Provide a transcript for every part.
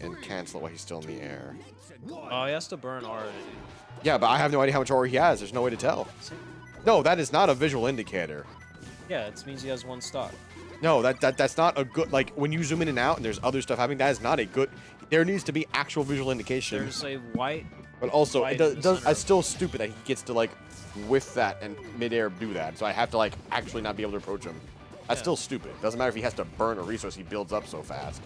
and cancel it while he's still in the air. Oh, he has to burn aura. Yeah, but I have no idea how much aura he has. There's no way to tell. No, that is not a visual indicator. Yeah, it means he has 1 stock. No, that's not a good, like, when you zoom in and out and there's other stuff happening, that is not a good, there needs to be actual visual indication. There's a white. But also, white it's still stupid that he gets to, like, whiff that and midair do that. So I have to, like, actually not be able to approach him. That's still stupid. Doesn't matter if he has to burn a resource, he builds up so fast.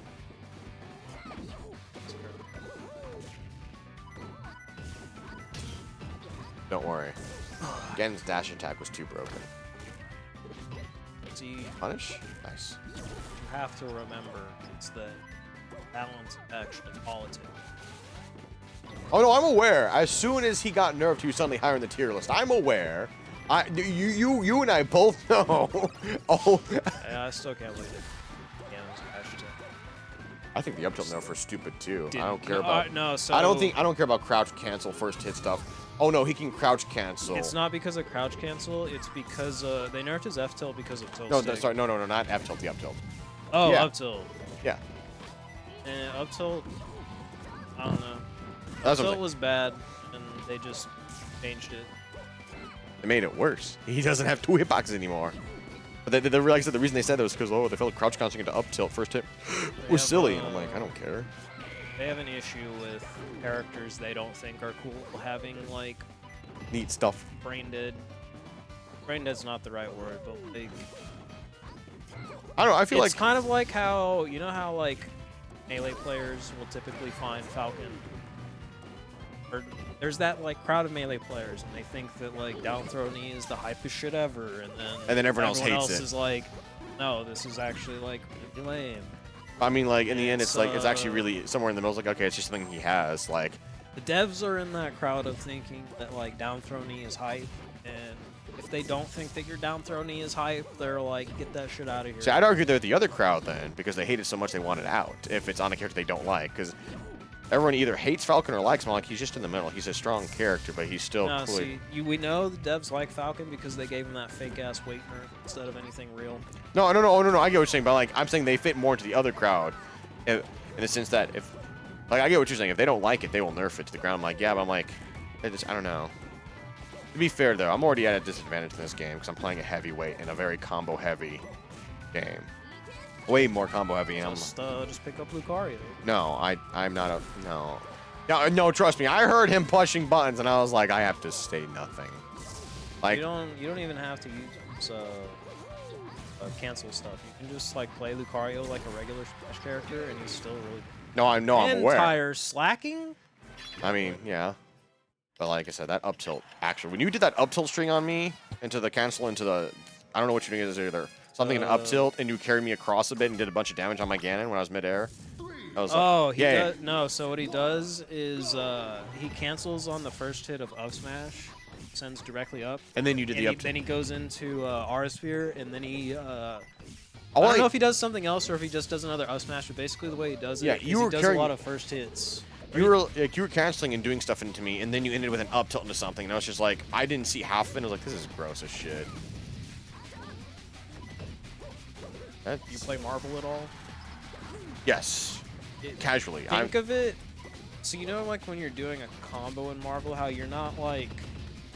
Don't worry. Gen's dash attack was too broken. See, Punish? Nice. you have to remember it's the balance actually politics. Oh no, I'm aware. As soon as he got nerfed, he was suddenly higher in the tier list. I'm aware. You and I both know. Oh. Yeah, I still can't believe it. Yeah, it was dash attack. I think the up tilt nerf are stupid too. Didn't- I don't care about. no, so I don't care about crouch cancel first hit stuff. Oh no, he can crouch cancel. It's not because of crouch cancel. It's because they nerfed his F tilt because of tilt. No, stick. sorry, no, not F tilt, the up tilt. Oh, yeah. up tilt. Yeah. And up tilt. I don't know. That's Up what tilt was bad, and they just changed it. It made it worse. He doesn't have 2 hitboxes anymore. But they realized that the reason they said that was because, oh, they felt crouch canceling into up tilt first hit was silly. And I'm like, I don't care. They have an issue with characters they don't think are cool having, like, Neat stuff. brain dead. Brain dead's not the right word, but like, I don't know, I feel it's like... kind of like how, you know how, like, melee players will typically find Falcon. Or there's that, like, crowd of melee players, and they think that, like, down throw knee is the hypest shit ever, and then everyone else hates it. is like, no, this is actually, like, really lame. I mean, like, in the end, it's like, it's actually really somewhere in the middle. It's like, okay, it's just something he has. Like, The devs are in that crowd of thinking that, like, down throw knee is hype, and if they don't think that your down throw knee is hype, they're like, get that shit out of here. see, I'd argue they're the other crowd then, because they hate it so much they want it out. If it's on a character they don't like, because everyone either hates Falcon or likes him. Like, he's just in the middle. He's a strong character, but he's still No, clearly... see, we know the devs like Falcon because they gave him that fake-ass weight nerf instead of anything real. No, I get what you're saying, but like, I'm saying they fit more into the other crowd, in the sense that if, like, I get what you're saying. If they don't like it, they will nerf it to the ground. I'm like, yeah, but I'm like, I don't know. To be fair though, I'm already at a disadvantage in this game because I'm playing a heavyweight in a very combo-heavy game. Way more combo-heavy. And Just pick up Lucario. no, I'm not a no. No, trust me. I heard him pushing buttons, and I was like, I have to say nothing. Like, You don't even have to use cancel stuff. You can just like play Lucario like a regular Smash character, and he's still really. I'm aware. Ntire slacking. I mean, yeah. But like I said, that up tilt, actually, when you did that up tilt string on me into the cancel into the, I don't know what you're doing either. Something in up tilt, and you carried me across a bit and did a bunch of damage on my Ganon when I was midair. I was Oh, like, he yeah, does, no. So what he does is he cancels on the first hit of up smash, sends directly up. And then you did the up tilt. Then he goes into Aura Sphere, and then he. I Oh, don't know if he does something else or if he just does another up smash, but basically the way he does it is he does a lot of first hits. You were canceling and doing stuff into me, and then you ended with an up tilt into something, and I was just like, I didn't see half of it, and I was like, this is gross as shit. You play Marvel at all? Yes. Casually. Think of it. So you know, like when you're doing a combo in Marvel, how you're not like.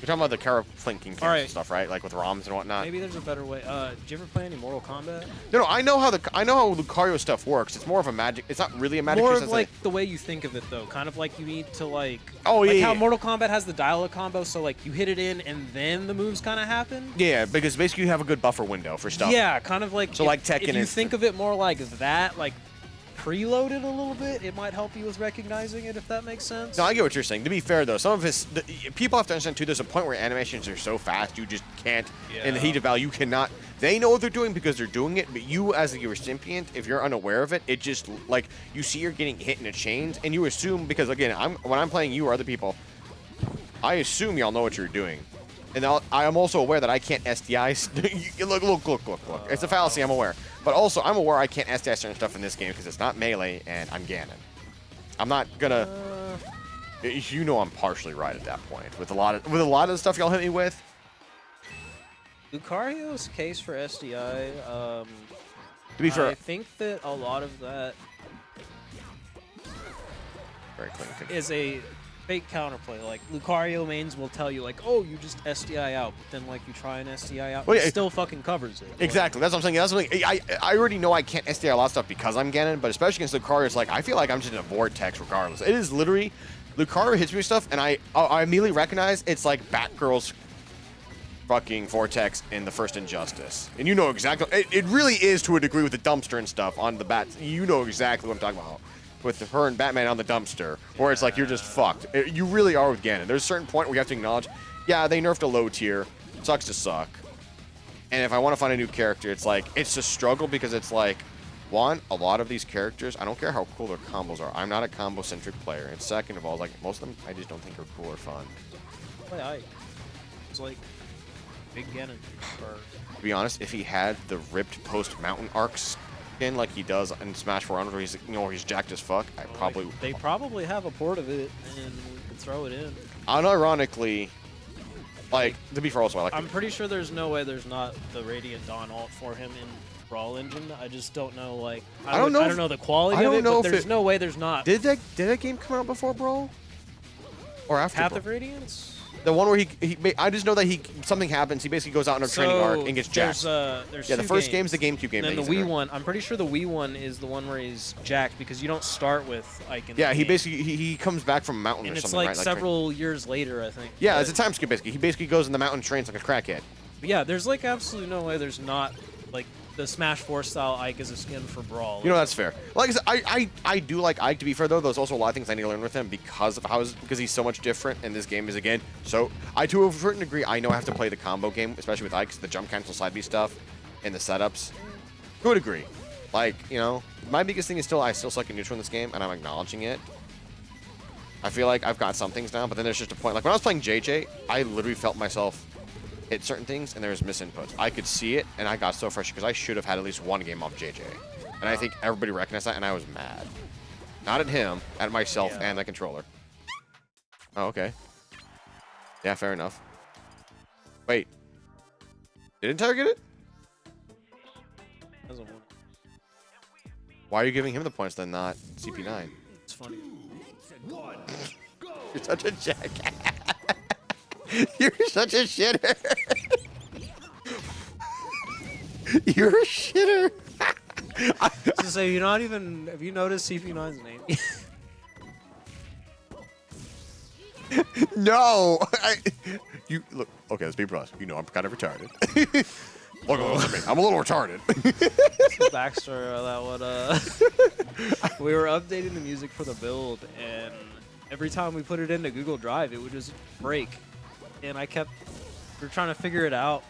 You're talking about the Kara flanking Alright. stuff, right? Like with ROMs and whatnot. Maybe there's a better way. Did you ever play any Mortal Kombat? No, I know how Lucario stuff works. It's more of a magic. It's not really a magic. More trick, of like the way you think of it, though. Kind of like you need to like. Oh like yeah. how Mortal Kombat has the dial-up combo, so like you hit it in and then the moves kind of happen. Yeah, because basically you have a good buffer window for stuff. Yeah, kind of like. So like Tekken if you is. think of it more like that, like preloaded a little bit, it might help you with recognizing it, if that makes sense. No, I get what you're saying. To be fair, though, some of his people have to understand too. There's a point where animations are so fast you just can't. In the heat of battle, you cannot. They know what they're doing because they're doing it, but you, as the recipient, if you're unaware of it, it just like you see you're getting hit in a chains, and you assume because again, when I'm playing you or other people, I assume y'all know what you're doing, and I am also aware that I can't SDI. Look. It's a fallacy. I'm aware. But also, I'm aware I can't SDI certain stuff in this game because it's not melee and I'm Ganon. I'm not gonna. You know, I'm partially right at that point with a lot of the stuff y'all hit me with. Lucario's case for SDI. To be fair, I think that a lot of that. very clean. is a fake counterplay. Like Lucario mains will tell you like, oh, you just SDI out, but then like you try an SDI out, Well, it yeah, still fucking covers it. Exactly. That's what I'm saying. That's what I already know I can't SDI a lot of stuff because I'm Ganon, but especially against Lucario, it's like I feel like I'm just in a vortex regardless. It is literally Lucario hits me with stuff, and I immediately recognize it's like Batgirl's fucking vortex in the first Injustice, and you know exactly. It really is to a degree with the dumpster and stuff on the bats. You know exactly what I'm talking about. With her and Batman on the dumpster, where it's like you're just fucked. You really are with Ganon. There's a certain point where you have to acknowledge, yeah, they nerfed a low tier. Sucks to suck. And if I want to find a new character, it's like, it's a struggle because it's like, one, a lot of these characters, I don't care how cool their combos are. I'm not a combo-centric player. And second of all, like, most of them, I just don't think are cool or fun. It's like big Ganon. To be honest, if he had the ripped post-mountain arcs skin like he does in Smash 4 where he's, you know, where he's jacked as fuck, I probably... They probably have a port of it, and we could throw it in. Unironically, like, to be fair also, I'm pretty sure there's no way there's not the Radiant Dawn ult for him in Brawl Engine. I just don't know, like, I don't know the quality of it, but there's no way there's not. Did that game come out before Brawl? Or after Path Brawl? of Radiance? The one where I just know that something happens. He basically goes out in a training arc and gets jacked. There's yeah, the first game's the GameCube game. And then the Wii one, I'm pretty sure the Wii one is the one where he's jacked because you don't start with Ike in the Yeah, he game. basically he comes back from a mountain and or it's something, like right? several years later, I think. Yeah, it's a time skip basically. He basically goes in the mountain, trains like a crackhead. But yeah, there's like absolutely no way there's not like the Smash 4 style Ike is a skin for Brawl. You know, that's fair. Like I said, I do like Ike, to be fair, though. There's also a lot of things I need to learn with him because of because he's so much different, and this game is, again, so to a certain degree, I know I have to play the combo game, especially with Ike, the jump cancel side B stuff and the setups. To a degree. Like, you know, my biggest thing is I still suck at neutral in this game, and I'm acknowledging it. I feel like I've got some things down, but then there's just a point. Like, when I was playing JJ, I literally felt myself hit certain things, and there was misinputs. I could see it, and I got so frustrated because I should have had at least one game off JJ. And I think everybody recognized that, and I was mad. Not at him, at myself and the controller. Oh, okay. Yeah, fair enough. Wait. Did Ntire get it? Why are you giving him the points then, not CP9? It's funny. You're such a jackass. You're such a shitter. You're a shitter. To say, you're not even. Have you noticed CP9's name? No. You look. Okay, let's be honest. You know I'm kind of retarded. Look at me. I'm a little retarded. Backstory of that one. We were updating the music for the build, and every time we put it into Google Drive, it would just break. And we were trying to figure it out.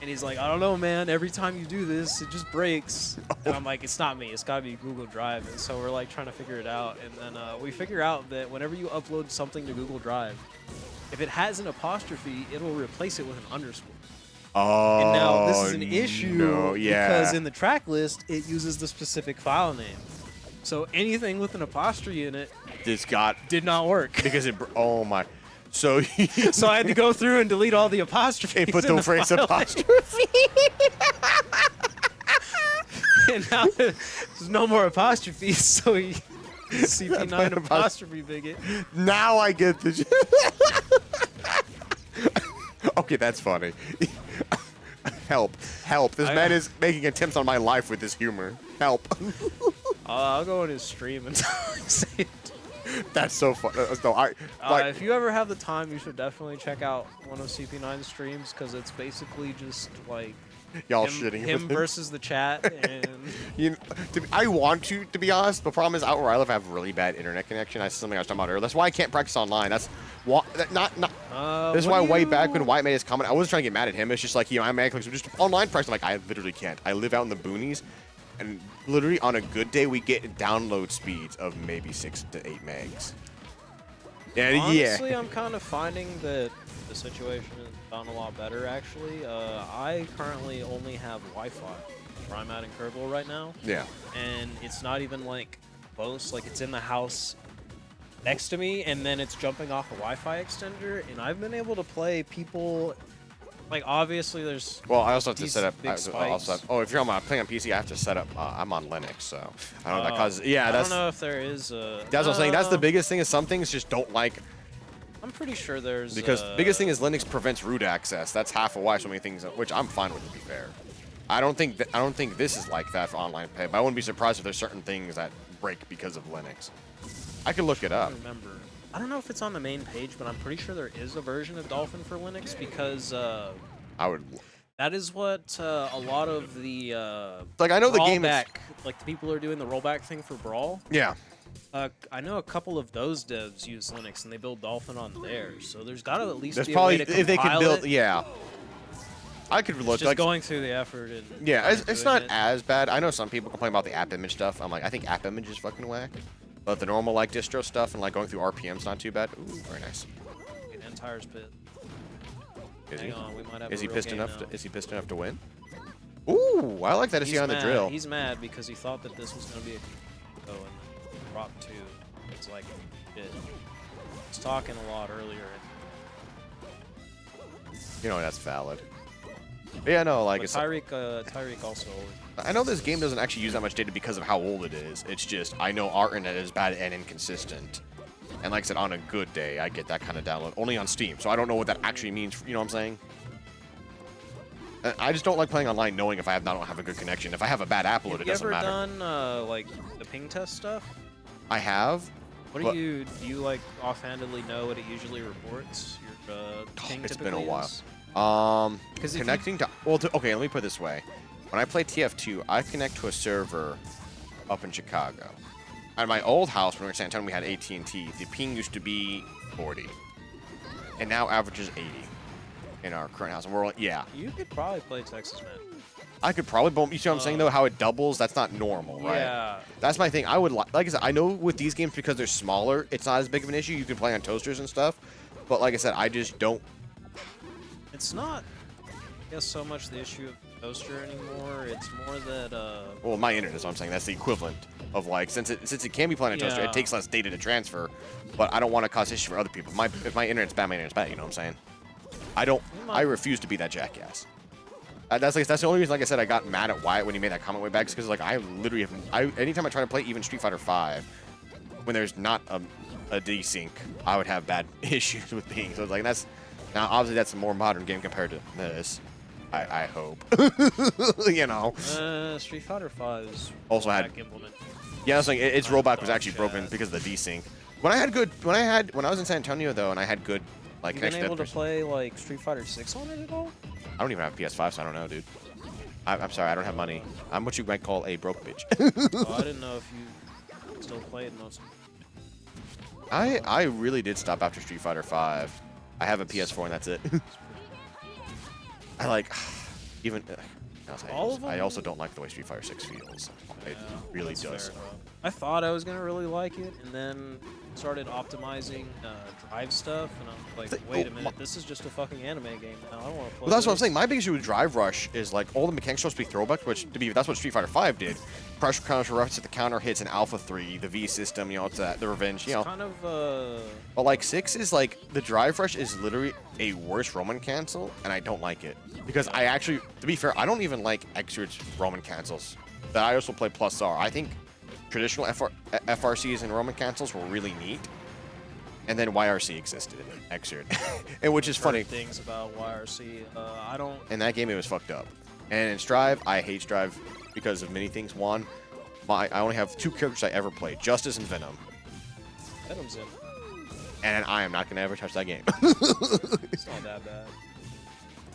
And he's like, I don't know, man. Every time you do this, it just breaks. And I'm like, it's not me. It's got to be Google Drive. And so we're like trying to figure it out. And then we figure out that whenever you upload something to Google Drive, if it has an apostrophe, it'll replace it with an underscore. Oh, and now this is an issue because in the track list, it uses the specific file name. So anything with an apostrophe in it did not work. Because oh my. So so I had to go through and delete all the apostrophes. And put the phrase apostrophe. And now there's no more apostrophes, so CP9 apostrophe bigot. Now I get the. Okay, that's funny. Help. This man is making attempts on my life with his humor. Help. I'll go on his stream and say it. That's so fun. No, if you ever have the time, you should definitely check out one of CP9's streams because it's basically just like y'all shitting him versus the chat. And you know, I want to be honest. The problem is out where I live, I have really bad internet connection. That's something I was talking about earlier. That's why I can't practice online. That's why this is why way back when White made his comment, I wasn't trying to get mad at him. It's just like, you know, I'm actually just online practice. I'm like, I literally can't. I live out in the boonies. And literally, on a good day, we get download speeds of maybe 6 to 8 megs. And honestly, I'm kind of finding that the situation has gotten a lot better, actually. I currently only have Wi-Fi where I'm at in Kerbal right now. Yeah. And it's not even, like, close. Like, it's in the house next to me, and then it's jumping off a Wi-Fi extender. And I've been able to play people Like, obviously, there's. Well, I also have to these set up. big spikes. Oh, if you're playing on PC, I have to set up. I'm on Linux, so I don't know. That causes. Yeah, I that's. don't know if there is a. That's what I'm saying. That's the biggest thing. Is some things just don't like. I'm pretty sure there's. Because the biggest thing is Linux prevents root access. That's half of why so many things, which I'm fine with, to be fair. I don't think this is like that for online play, but I wouldn't be surprised if there's certain things that break because of Linux. I could look it up. I don't remember. I don't know if it's on the main page, but I'm pretty sure there is a version of Dolphin for Linux because I would. that is what a lot of the Like I know the game is. Like the people who are doing the rollback thing for Brawl. Yeah. I know a couple of those devs use Linux and they build Dolphin on theirs, so there's got to at least There's be probably a way to if they can build. it. Yeah. I could look. It's just going through the effort. And yeah, it's doing not it. as bad. I know some people complain about the app image stuff. I'm like, I think app image is fucking whack. But the normal like distro stuff and like going through RPM's not too bad. Ooh, very nice. Ntire's pit. Is Hang he? on, we might have Is a he real pissed game enough? now. Is he pissed enough to win? Ooh, I like that. Is he on the drill? He's mad because he thought that this was going to be a and then drop 2. It's like, shit. I was talking a lot earlier. You know that's valid. But yeah, no, like But it's. Tyreek also. I know this game doesn't actually use that much data because of how old it is. It's just I know our internet is bad and inconsistent. And like I said, on a good day, I get that kind of download only on Steam. So I don't know what that actually means. You know what I'm saying? I just don't like playing online knowing if I don't have a good connection. If I have a bad app load, it doesn't matter. Have you ever done like the ping test stuff? I have. What do you like offhandedly know what it usually reports? Your ping It's typically been a while. is? Connecting to okay, let me put it this way. When I play TF2, I connect to a server up in Chicago. At my old house, when we were in San Antonio, we had AT&T. The ping used to be 40, and now averages 80 in our current house. And we're like, yeah. You could probably play Texas, man. I could probably, but you see what I'm saying though? How it doubles? That's not normal, right? Yeah. That's my thing. I would like I said, I know with these games because they're smaller, it's not as big of an issue. You can play on toasters and stuff, but like I said, I just don't. It's not, I guess, so much the issue of toaster anymore. It's more that Well, my internet is what I'm saying. That's the equivalent of like since it can be playing on a toaster, it takes less data to transfer. But I don't want to cause issue for other people. If my internet's bad, my internet's bad. You know what I'm saying? I refuse to be that jackass. That's the only reason, like I said, I got mad at Wyatt when he made that comment way back, because like I literally have, anytime I try to play even Street Fighter 5, when there's not a desync, I would have bad issues with ping. So it's like now obviously that's a more modern game compared to this. I hope. You know. Street Fighter 5 is also had implement. Yeah, I was like its rollback was actually broken because of the desync. When I was in San Antonio though, and I had good like you been connection. able to play like Street Fighter 6 on it at all? I don't even have PS5, so I don't know, dude. I'm sorry, I don't have money. I'm what you might call a broke bitch. Oh, I didn't know if you still played most. I really did stop after Street Fighter 5. I have a PS4 and that's it. I like even. I also don't like the way Street Fighter 6 feels. It really does. I thought I was gonna really like it, and then started optimizing drive stuff, and I'm like, wait a minute, this is just a fucking anime game now. I don't want to play. Well, that's what I'm saying. My biggest issue with Drive Rush is like all the mechanics are supposed to be throwbacks, which that's what Street Fighter 5 did. Pressure counter reference to the counter hits in Alpha 3, the V system, you know, it's the revenge, you know. Kind of. But like 6 is like the Drive Rush is literally a worse Roman cancel, and I don't like it because I actually, to be fair, I don't even like Xrd Roman cancels. That I also play Plus R. I think traditional FRCs and Roman cancels were really neat. And then YRC existed in Xrd. And which is funny. Things about YRC, I don't. In that game, it was fucked up. And in Strive, I hate Strive because of many things. One, I only have 2 characters I ever played, Justice and Venom. Venom's in. And I am not going to ever touch that game. It's not that bad.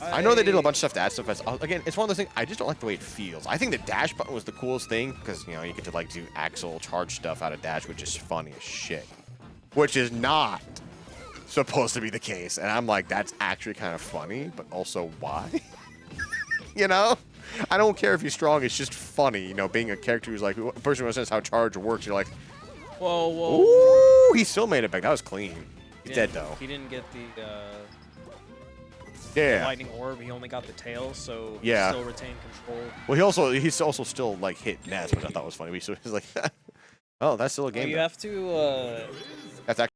I know they did a bunch of stuff to add stuff. Again, it's one of those things, I just don't like the way it feels. I think the dash button was the coolest thing because, you know, you get to like do axle charge stuff out of dash, which is funny as shit. Which is not supposed to be the case. And I'm like, that's actually kind of funny, but also why? You know? I don't care if he's strong, it's just funny, you know, being a character who's like, a person who understands how charge works, you're like, whoa, whoa. Ooh, he still made it back. That was clean. He's dead, though. He didn't get the yeah. lightning orb, he only got the tail, so he yeah. still retained control. Well, he's also still, like, hit Ness, which I thought was funny. So he's like, oh, that's still a game. You have to, That's actually